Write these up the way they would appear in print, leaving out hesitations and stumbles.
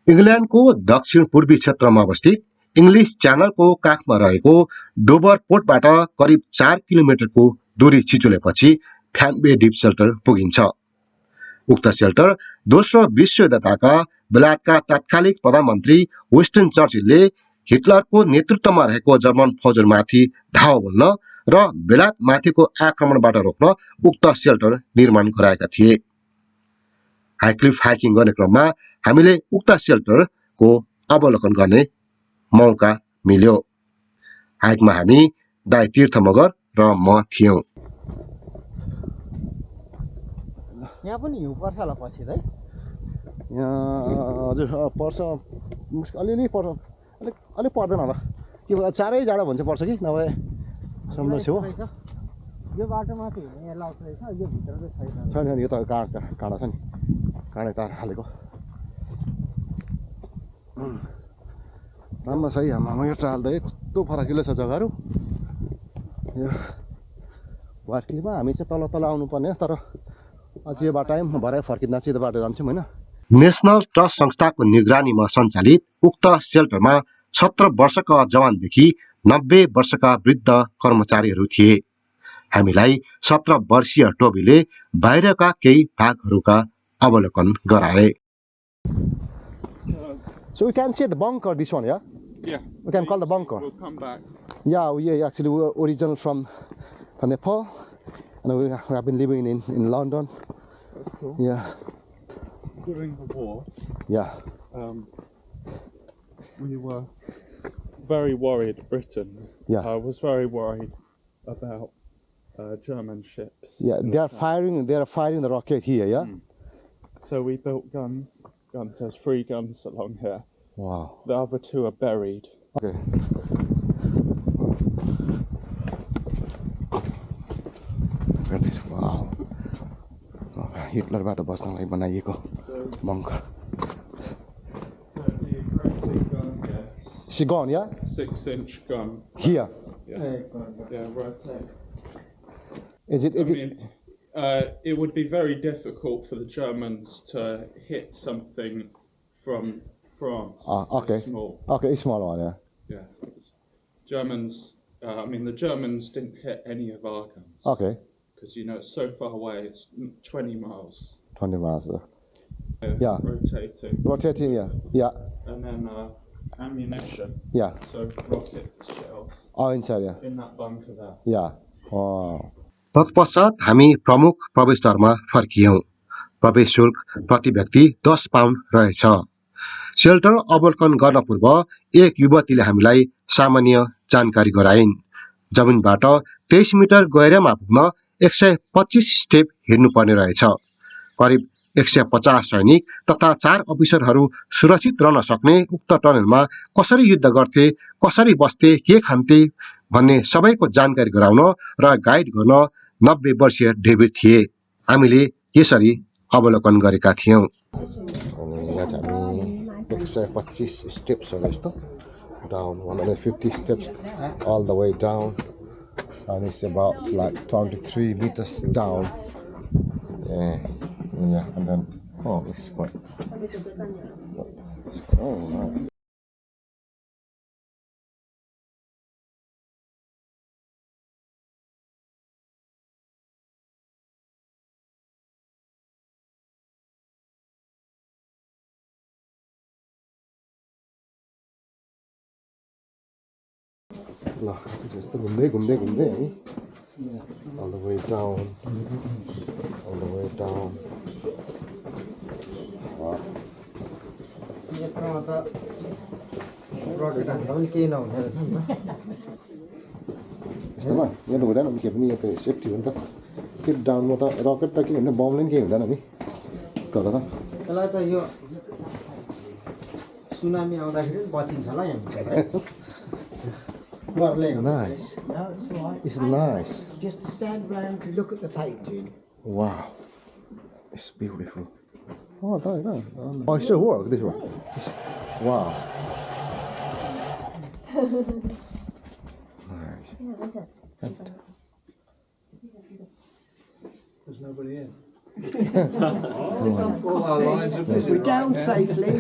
इङ्ल्यान्डको दक्षिण पूर्वी क्षेत्रमा अवस्थित इङ्ग्लिस च्यानलको काखमा रहेको डोभर पोर्टबाट करिब 4 किलोमिटरको दूरी छिचुलेपछि फ्यानबे डीप सेल्टर पुगिन्छ। उक्त सेल्टर दोस्रो विश्वयुद्धका बेलायतका तत्कालीन प्रधानमन्त्री विन्स्टन चर्चिलले हिटलरको नेतृत्वमा रहेको जर्मन फौजहरूमाथि धावा बोल्न र बेलायतमाथिको आक्रमणबाट रोक्न उक्त सेल्टर निर्माण गराएका थिए। हाइक्लिफ हाइकिङ गर्ने क्रममा हामीले उक्त सेल्टरको अवलोकन गर्ने मौका मिल्यो। हाइकमा हामी दाइ तीर्थ मगर र म थियौं। यहाँ पनि हिउँ पर्छ होला पछि है। यहाँ हजुर पर्छ, अलिअलि पर्छ, अलिक पर्दैन होला। के चारै जाडो भन्छ पर्छ कि नभए समुद्र छेउ यो बाटोमा चाहिँ हिँड्ने लाउँछ रहेछ, यो भित्र चाहिँ छैन। यो त काँडा छ नि, काँडा तार हालेको राम्रो छ है। हाम्रो यो ट्रायल त कस्तो फराकिलो छ जग्गाहरू। यो वार्किलीमा हामी चाहिँ तल तल आउनुपर्ने, तर अझ यो बाटो आयौँ, भरे फर्किँदा चाहिँ यो बाटो जान्छौँ होइन। नेसनल ट्रस्ट संस्थाको निगरानीमा सञ्चालित उक्त सेल्टरमा 17 वर्षका जवानदेखि 90 वर्षका वृद्ध कर्मचारीहरू थिए। हामीलाई 17 वर्षीय टोबीले बाहिरका केही भागहरूका अवलोकन गराए। So we can see the bunker, this one, yeah? Yeah. We can call the bunker. We'll come back. Yeah, we actually were original from Nepal, and we have been living in London. That's cool. Yeah. During the war, Yeah. we were very worried, Britain. Yeah. I was very worried about German ships. Yeah, they are firing the rocket here, yeah? So we built guns. There's 3 guns along here. Wow. The other 2 are buried. Okay. Look at this. Wow. हिटलरबाट बस्नलाई बनाइएको bunker. The aggressive gun, yes. She gone, yeah? 6-inch gun. Here. Yeah, right. Is it? It would be very difficult for the Germans to hit something from France. Okay. Small. Okay, small one, yeah. Yeah. Germans. The Germans didn't hit any of our guns. Okay. Because it's so far away. It's 20 miles. 20 miles. Yeah. Rotating. Rotating, yeah. Yeah. And then ammunition. Yeah. So rocket shells. Oh, inside, yeah. In that bunker there. Yeah. Oh. तत्पश्चात हामी प्रमुख प्रवेशद्वारमा फर्कियौं। प्रवेश शुल्क प्रति व्यक्ति 10 pound रहेछ। Shelter अवलोकन गर्न पूर्व एक युवतीले हामीलाई सामान्य जानकारी गराइन्। जमिनबाट 23 मिटर गहिराइमा पुग्न 125 स्टेप हिँड्नुपर्ने रहेछ। करिब 150 सैनिक तथा 4 अफिसरहरू सुरक्षित रहन सक्ने उक्त टनलमा कसरी युद्ध गर्थे, कसरी बस्थे, के खान्थे भन्ने सबैको जानकारी गराउन र गाइड गर्न 90 वर्षीय डेभिड थिए। हामीले यसरी अवलोकन गरेका थियौं। यहाँ चाहिँ हामी 125 स्टेप्सहरू यस्तो down 150 steps all the way down, and it's about like 23 meters down. Yeah, and then it's quite. Oh, nice. ल जस्तो घुम्दै घुम्दै घुम्दै है all the way down, all the way down. यत्रोमा त रकेट हान्दा पनि केही नहुने रहेछ नि त। यस्तोमा यहाँ त हुँदैन नि, के पनि यो त सेफ्टी हो नि त। त्यो डाउनमा त रकेट त के हुन्छ, बमले पनि केही हुँदैन नि तर त यसलाई त यो सुनामी आउँदाखेरि बचिन्छ होला यहाँ। Nice. No, it's all right. It's nice. Just to stand around and look at the painting. Wow, it's beautiful. Oh, it still works, this one. Wow. Nice. There's nobody in. All our lines are busy. We're down safely.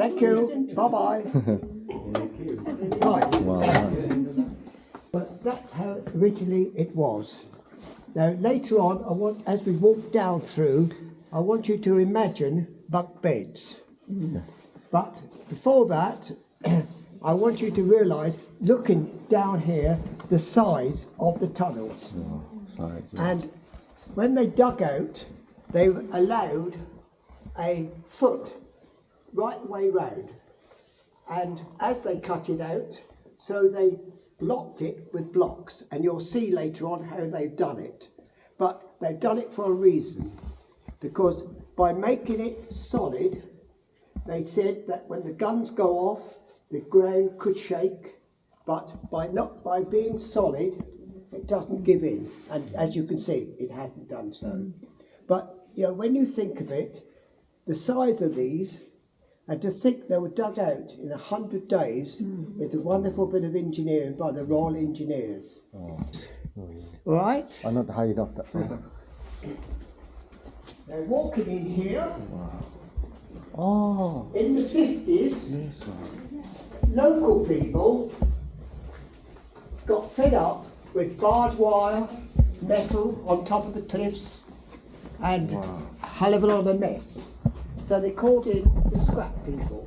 Thank you. Bye-bye. Right. Wow. But that's how originally it was. Now, later on, as we walk down through, I want you to imagine bunk beds. But before that, I want you to realise, looking down here, the size of the tunnels. And when they dug out, they allowed a foot right way round. And as they cut it out, so they blocked it with blocks. And you'll see later on how they've done it. But they've done it for a reason. Because by making it solid, they said that when the guns go off, the ground could shake, but by being solid, it doesn't give in. And as you can see, it hasn't done so. But you know, when you think of it, the size of these, and to think they were dug out in 100 days, is a wonderful bit of engineering by the Royal Engineers. All right? I'm not high enough. Now walking in here, Oh. in the 50s, local people got fed up with barbed wire, metal on top of the cliffs, and a hell of a lot of a mess. So they called in the scrap people.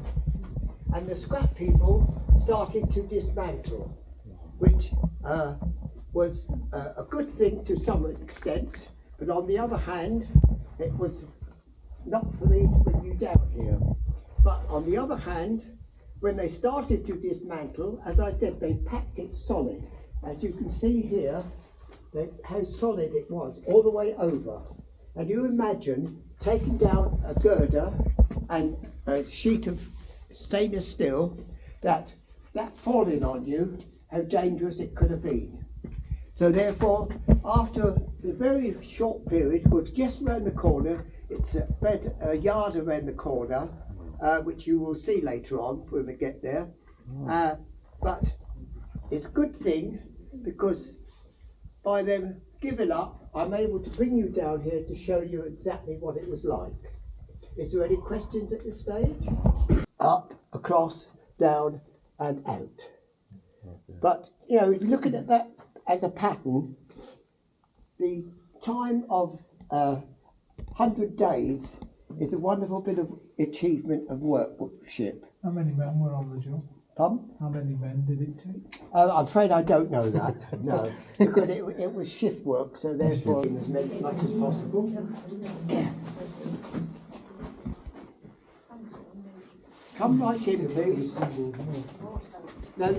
And the scrap people started to dismantle, which was a good thing to some extent, but on the other hand, it was not for me to bring you down here. But on the other hand, when they started to dismantle, as I said, they packed it solid. As you can see here, how solid it was, all the way over. And you imagine taking down a girder and a sheet of stainless steel, that falling on you, how dangerous it could have been. So therefore, after a very short period, was just round the corner, it's a yard around the corner, which you will see later on when we get there. But it's a good thing, because by them giving up, I'm able to bring you down here to show you exactly what it was like. Is there any questions at this stage? Up, across, down and out. But, you know, looking at that as a pattern, the time of 100 days is a wonderful bit of achievement of workmanship. How many men were on the job? Pardon? How many men did it take? I'm afraid I don't know that, no. Because it was shift work, so therefore it was meant as much as possible. Come right in, please. Now,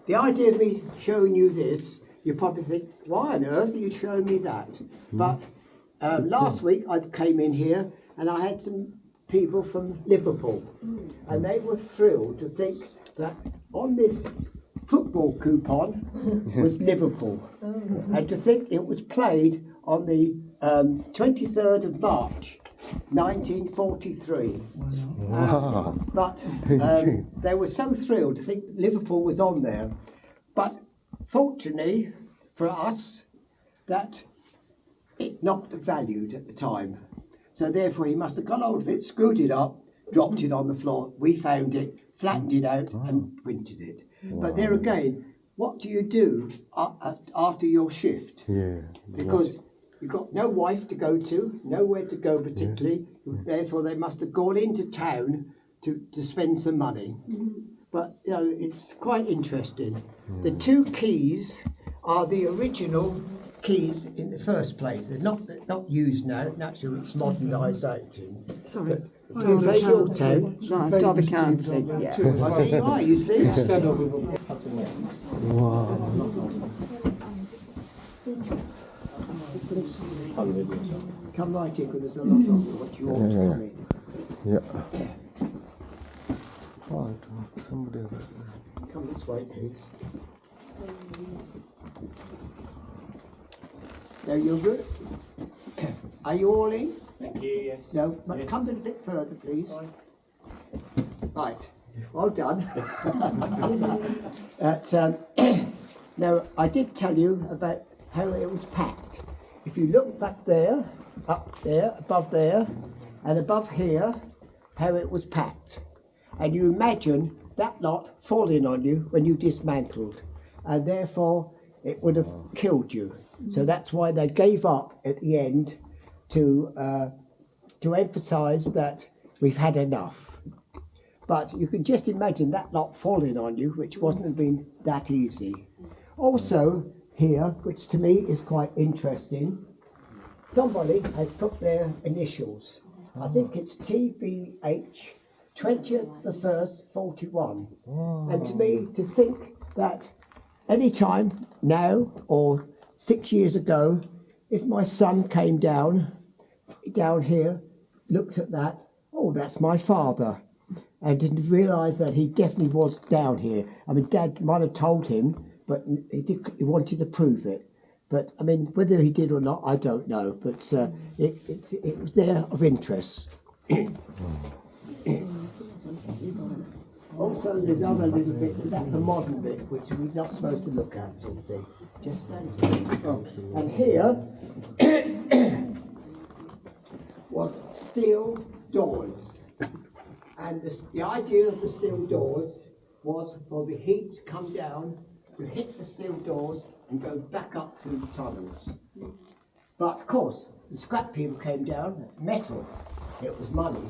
the idea of me showing you this, you probably think, why on earth are you showing me that? But last week I came in here and I had some people from Liverpool, and they were thrilled to think that on this football coupon was Liverpool, and to think it was played on the 23rd of March 1943. Wow. But they were so thrilled to think Liverpool was on there. But fortunately for us, that it not valued at the time. So therefore he must have got hold of it, screwed it up, dropped it on the floor. We found it, flattened it out and printed it. But there again, what do you do after your shift? Yeah. Because you've got no wife to go to, nowhere to go particularly. Therefore they must have gone into town to spend some money. But you know, it's quite interesting. The two keys are the original keys in the first place. They're not used now. Naturally, it's modernised out. Sorry. You face your town. Right, Derby County. Yeah. There you are, you see. Wow. Come right in, because there's a lot of what you want to come in. Yeah. Oh, somebody. Come this way, please. Now you're good. Are you all in? Thank you, yes. No, but come a bit further, please. Right, well done. Now, I did tell you about how it was packed. If you look back there, up there, above there, and above here, how it was packed. and you imagine that lot falling on you when you dismantled, and therefore it would have killed you. So that's why they gave up at the end to emphasise that we've had enough. But you can just imagine that lot falling on you, which wouldn't have been that easy. Also here, which to me is quite interesting, somebody has put their initials. I think it's TBH, 20th the 1st, 41. And to me, to think that any time now or 6 years ago, if my son came down here, looked at that, oh, that's my father, and didn't realise that he definitely was down here. I mean, Dad might have told him, but he wanted to prove it. But I mean, whether he did or not, I don't know. But it was there of interest. Also, there's other little bits. That's a modern bit, which we're not supposed to look at, sort of thing. Just stand still. Oh. And here was steel doors, and the idea of the steel doors was for the heat to come down, to hit the steel doors, and go back up through the tunnels. But of course, the scrap people came down, metal, it was money,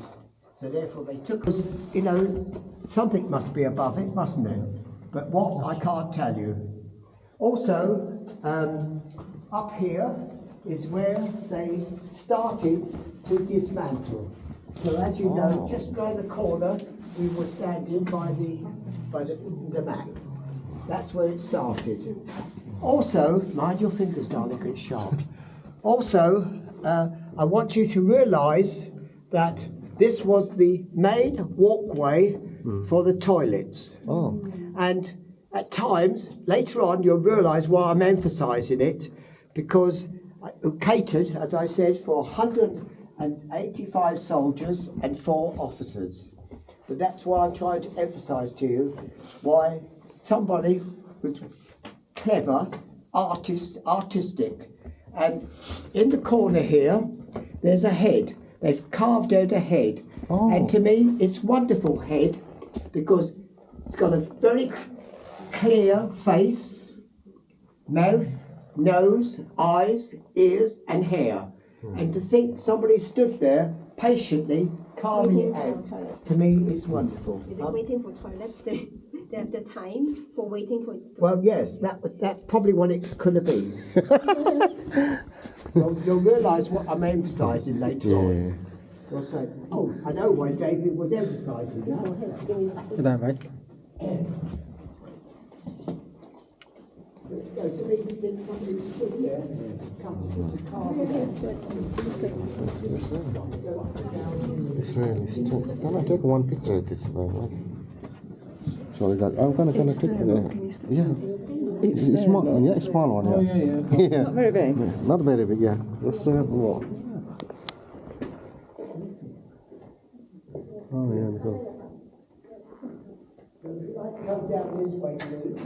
so therefore they took us, you know, something must be above it, mustn't it? But what, I can't tell you. Also, up here is where they started to dismantle. So as you know, just round the corner, we were standing by the map. That's where it started. Also, mind your fingers, darling, it's sharp. Also, I want you to realise that this was the main walkway for the toilets. Oh. And at times, later on, you'll realise why I'm emphasising it, because it catered, as I said, for 185 soldiers and 4 officers. But that's why I'm trying to emphasise to you why somebody was clever, artistic. And in the corner here, there's a head. They've carved out a head. Oh. And to me, it's wonderful head because it's got a very clear face, mouth, nose, eyes, ears, and hair. And to think somebody stood there patiently carving it out, to me, it's wonderful. Is it waiting for toilets? They have the time for waiting for. Well, yes, that's probably what it could have been. You'll realise what I'm emphasising later on. You'll say, oh, I know why David was emphasising that. Good night, mate. No, to me, to think somebody stood there, carved it out. It's really strange. Can I take one picture of this, by the way? Sorry, guys. I'm gonna take it. Yeah. It's small one, yeah, small one. Oh, yeah. Yeah. Not very big. Not very big, yeah. Let's do it more. Oh, yeah, go. So if you like to come down this way, please.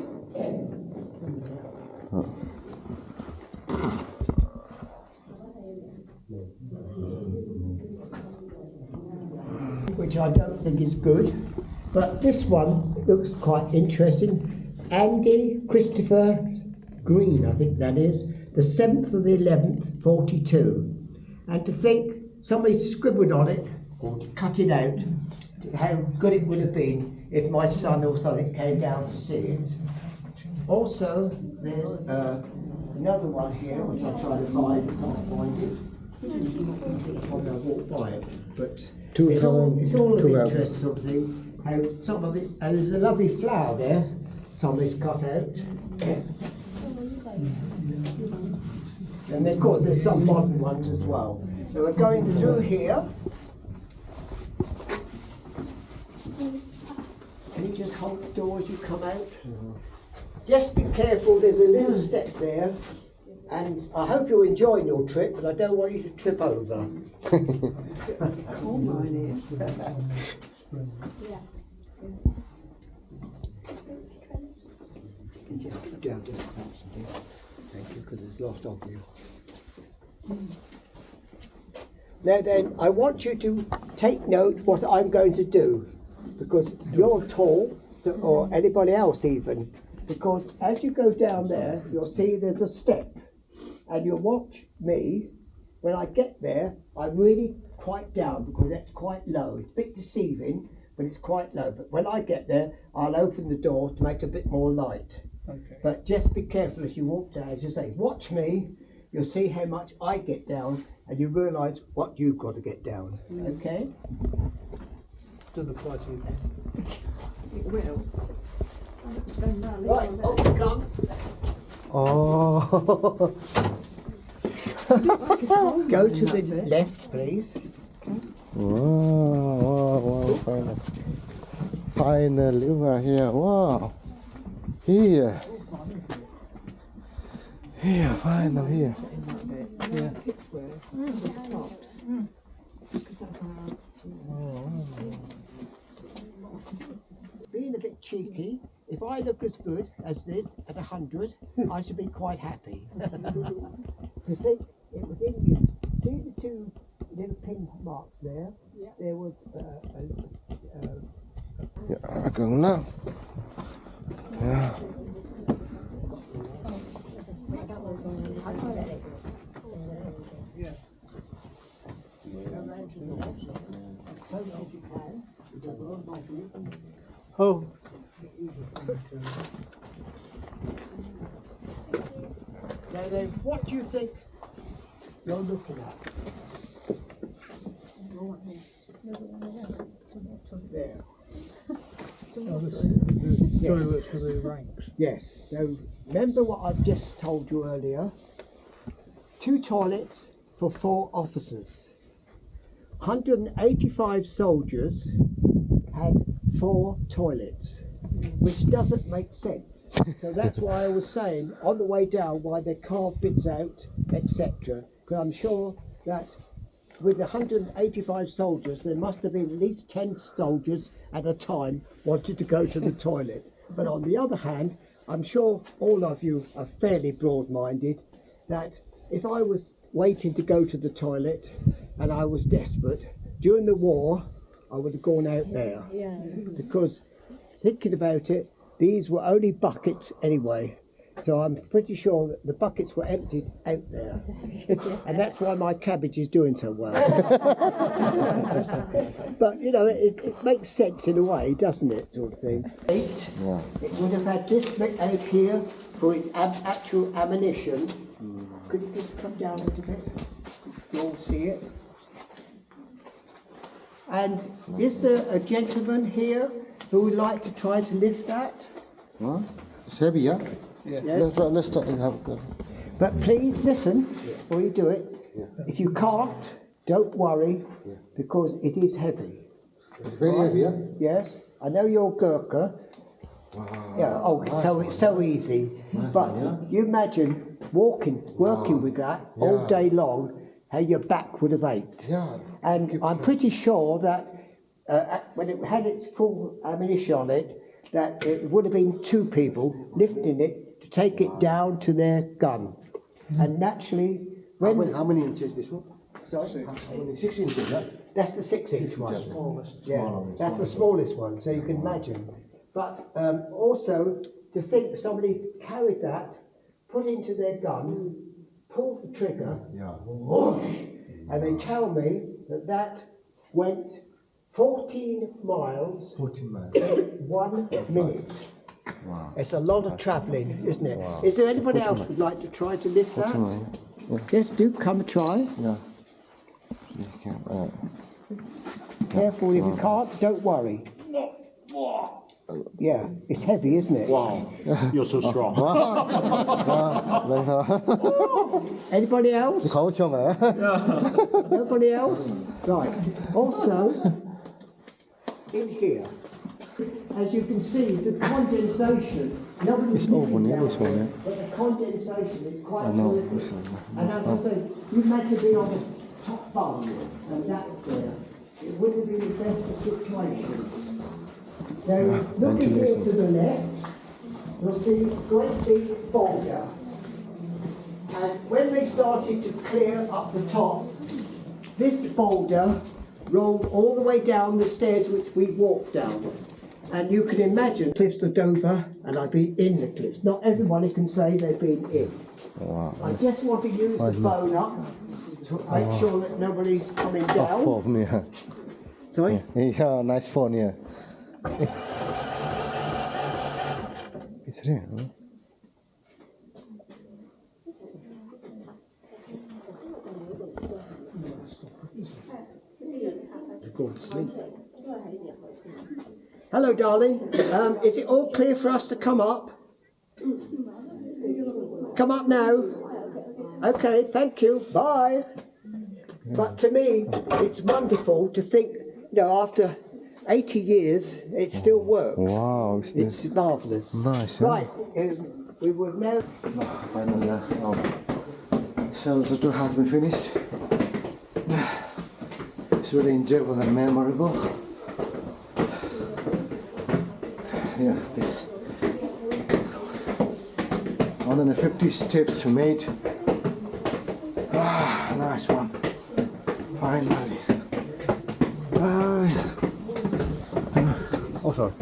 Which I don't think is good, but this one looks quite interesting. Andy Christopher Green, I think that is, the 7th of the 11th, 42. And to think somebody scribbled on it, or cut it out, how good it would have been if my son or something came down to see it. Also, there's another one here, which I try to find, can't find it. When I walk by it, but it's all of interest, sort of thing. How some of it, and there's a lovely flower there. Somebody's cut out. And then, of course, there's some modern ones as well. So we're going through here. Can you just hold the door as you come out? Just be careful, there's a little step there. And I hope you're enjoying your trip, but I don't want you to trip over. Just down, just thank you, because there's a lot of you. Now then, I want you to take note what I'm going to do. because you're tall, so, or anybody else even. Because as you go down there, you'll see there's a step, and you'll watch me. When I get there, I'm really quite down because that's quite low. It's a bit deceiving, but it's quite low. But when I get there, I'll open the door to make a bit more light. Okay. But just be careful as you walk down. As you say, watch me. You'll see how much I get down, and you realise what you've got to get down. Okay? Doesn't apply to you. It will. Right, off you come. Oh. Go to the left, please. Wow, finally. Finally, we are here. Wow. Here. Here, finally here. Yeah. It's where the tops. Because that's our. Being a bit cheeky, if I look as good as this at 100, I should be quite happy. I think it was in use. See the two little pin marks there? Yeah. There was Yeah, gần lắm. Yeah. Oh. Now then, what do you think you're looking at? There. Oh, this is the toilets for the ranks. Yes. Now, remember what I've just told you earlier? 2 toilets for 4 officers. 185 soldiers had 4 toilets, which doesn't make sense. So that's why I was saying on the way down why they carved bits out, etc. Because I'm sure that with 185 soldiers, there must have been at least 10 soldiers at a time wanted to go to the toilet. But on the other hand, I'm sure all of you are fairly broad-minded, that if I was waiting to go to the toilet and I was desperate, during the war, I would have gone out there. Yeah. Because thinking about it, these were only buckets anyway. So I'm pretty sure that the buckets were emptied out there. And that's why my cabbage is doing so well. But, you know, it makes sense in a way, doesn't it, sort of thing. It would have had this bit out here for its actual ammunition. Could you just come down a little bit? You all see it. And is there a gentleman here who would like to try to lift that? Huh? It's heavy, yeah? Yes. Let's start and have a go. But please listen before you do it. If you can't, don't worry, because it is heavy. It's very heavy, yeah? Yes, I know you're Gurkha. Yeah. Oh, so it's so easy. But you imagine working with that all day long, how your back would have ached. Yeah. And I'm pretty sure that when it had its full ammunition on it, that it would have been 2 people lifting it to take it down to their gun. And naturally, when How many inches this one? sorry, 6 inches, yeah? that's the 6-inch one. Yeah, that's the smallest one. So you can imagine. But also to think somebody carried that, put into their gun, pulled the trigger, whoosh, and they tell me that went 14 miles 14 miles. in 1 minute. Wow. It's a lot of travelling, isn't it? Is there anybody else who'd like to try to lift that? 14 miles. Yes, do come and try. Yeah. You can, Careful, if you can't, don't worry. Yeah, it's heavy, isn't it? Wow, you're so strong. Anybody else? khẩu cho mẹ. Nobody else? Right. Also, in here, as you can see, the condensation, nobody's looking down there, but the condensation is quite terrific. And as I say, you imagine being on the top bunk, and that's there. It wouldn't be the best of situations. Now, looking here to the left, you'll see a great big boulder. And when they started to clear up the top, this boulder rolled all the way down the stairs which we walked down. And you can imagine cliffs of Dover, and I've been in the cliffs. Not everybody can say they've been in. Wow. I just want to use the phone up to make sure that nobody's coming down. Phone, yeah. Sorry? Yeah, nice phone, yeah. It's real. Huh? They're going to sleep. Hello, darling. Is it all clear for us to come up? Come up now. Okay, thank you. Bye. But to me, it's wonderful to think, after 80 years, it still works. Wow, It's marvellous. nice. Huh? Right, we were now. Finally, shelter tour has been finished. It's really enjoyable and memorable. Yeah, this 150 steps we made. Nice one. Finally. Bye. Oh, sorry.